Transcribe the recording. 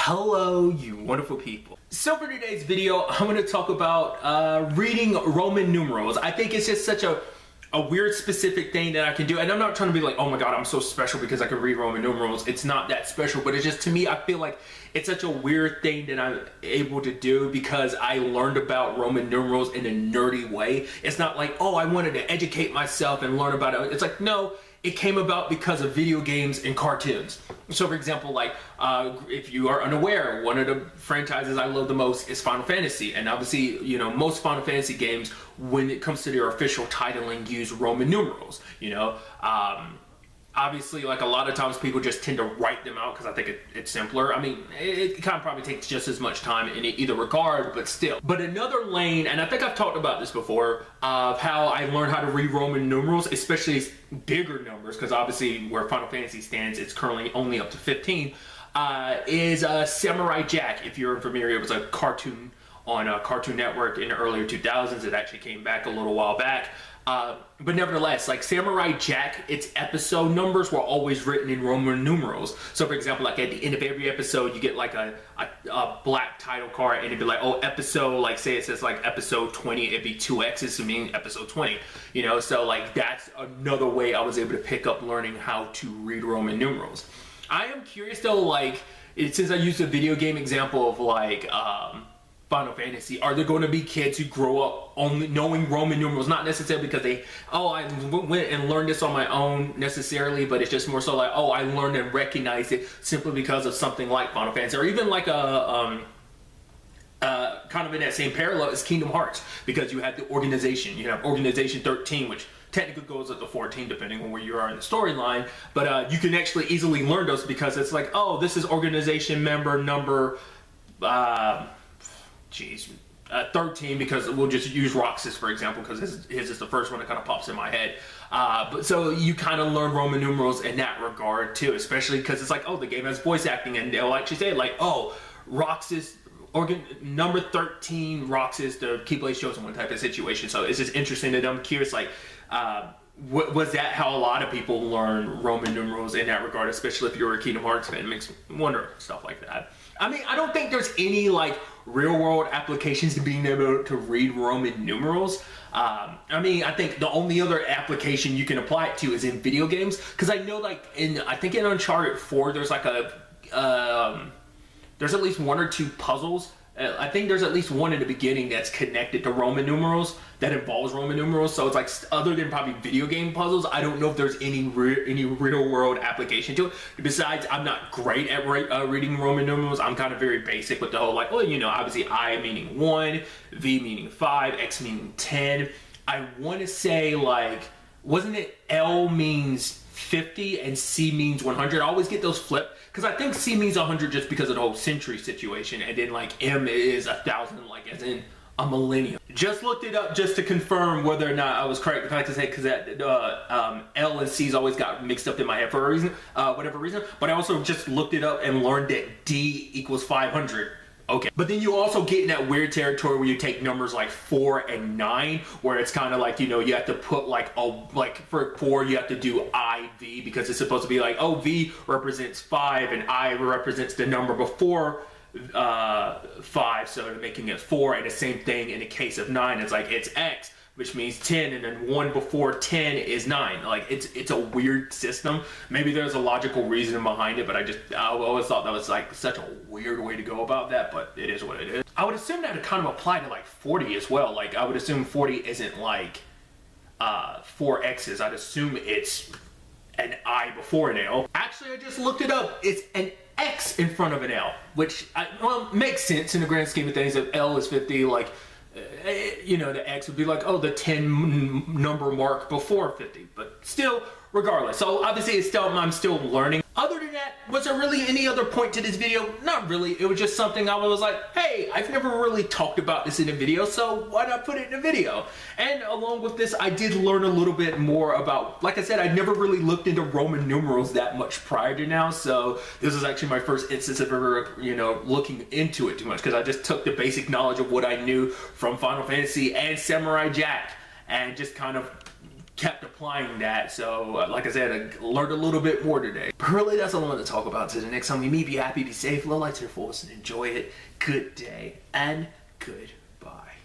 Hello, you wonderful people. So for today's video, I'm going to talk about reading Roman numerals. I think it's just such a weird specific thing that I can do, and I'm not trying to be like, oh my god, I'm so special because I can read Roman numerals. It's not that special, but it's just, to me, I feel like it's such a weird thing that I'm able to do because I learned about Roman numerals in a nerdy way. It's not like, oh, I wanted to educate myself and learn about it. It's like, no, it came about because of video games and cartoons. So for example, like, if you are unaware, one of the franchises I love the most is Final Fantasy. And obviously, you know, most Final Fantasy games, when it comes to their official titling, use Roman numerals, you know. Obviously, like, a lot of times people just tend to write them out because I think it's simpler. I mean, it kind of probably takes just as much time in either regard, but still. But another lane, and I think I've talked about this before, of how I learned how to read Roman numerals, especially bigger numbers, because obviously where Final Fantasy stands, it's currently only up to 15, is Samurai Jack. If you're familiar, it was a cartoon on Cartoon Network in the earlier 2000s. It actually came back a little while back. But nevertheless, like Samurai Jack, its episode numbers were always written in Roman numerals. So for example, like at the end of every episode, you get like a black title card, and it'd be like, oh, episode, like say it says like episode 20, it'd be 2 X's to mean episode 20, you know? So like that's another way I was able to pick up learning how to read Roman numerals. I am curious though, like, since I used a video game example of like, Final Fantasy, are there going to be kids who grow up only knowing Roman numerals, not necessarily because they, oh, I went and learned this on my own necessarily, but it's just more so like, oh, I learned and recognized it simply because of something like Final Fantasy, or even like a kind of in that same parallel is Kingdom Hearts, because you have the organization, you have Organization 13, which technically goes up to 14 depending on where you are in the storyline, but you can actually easily learn those because it's like, oh, this is organization member number 13, because we'll just use Roxas for example, because his is the first one that kind of pops in my head. But so you kind of learn Roman numerals in that regard too, especially because it's like, oh, the game has voice acting, and they'll actually say like, oh, Roxas, number 13, Roxas, the Keyblade Chosen type of situation. So it's just interesting that I'm curious, like, was that how a lot of people learn Roman numerals in that regard, especially if you're a Kingdom Hearts fan? It makes me wonder stuff like that. I mean, I don't think there's any like real world applications to being able to read Roman numerals. I mean, I think the only other application you can apply it to is in video games, because I know like I think in Uncharted 4 there's like there's at least 1 or 2 puzzles. I think there's at least one in the beginning that's connected to Roman numerals, that involves Roman numerals. So it's like, other than probably video game puzzles, I don't know if there's any real world application to it. Besides, I'm not great at reading Roman numerals. I'm kind of very basic with the whole like, well, you know, obviously I meaning 1, V meaning 5, X meaning 10. I want to say like, wasn't it L means 50 and C means 100? I always get those flipped because I think C means 100 just because of the whole century situation, and then like M is 1,000, like as in a millennium. Just looked it up just to confirm whether or not I was correct. I like to say because that L and C's always got mixed up in my head for a reason, whatever reason. But I also just looked it up and learned that D equals 500. Okay, but then you also get in that weird territory where you take numbers like 4 and 9, where it's kind of like, you know, you have to put like for 4 you have to do IV, because it's supposed to be like, oh, V represents 5 and I represents the number before 5, so making it 4. And the same thing in the case of 9, it's like it's X, which means 10, and then 1 before 10 is 9. Like, it's a weird system. Maybe there's a logical reason behind it, but I always thought that was like such a weird way to go about that, but it is what it is. I would assume that would kind of apply to like 40 as well. Like, I would assume 40 isn't like 4 X's. I'd assume it's an I before an L. Actually, I just looked it up. It's an X in front of an L, which well, makes sense in the grand scheme of things. If L is 50, like, you know, the X would be like, oh, the 10 number mark before 50, but still, regardless. So obviously I'm still learning. Other than that, was there really any other point to this video? Not really. It was just something I was like, hey, I've never really talked about this in a video, so why not put it in a video? And along with this, I did learn a little bit more about, like I said, I'd never really looked into Roman numerals that much prior to now, so this is actually my first instance of ever, you know, looking into it too much, because I just took the basic knowledge of what I knew from Final Fantasy and Samurai Jack and just kind of kept applying that. So like I said, I learned a little bit more today. But really, that's all I wanted to talk about. Today. Next time we meet, be happy, be safe, low lights your force, and enjoy it. Good day and good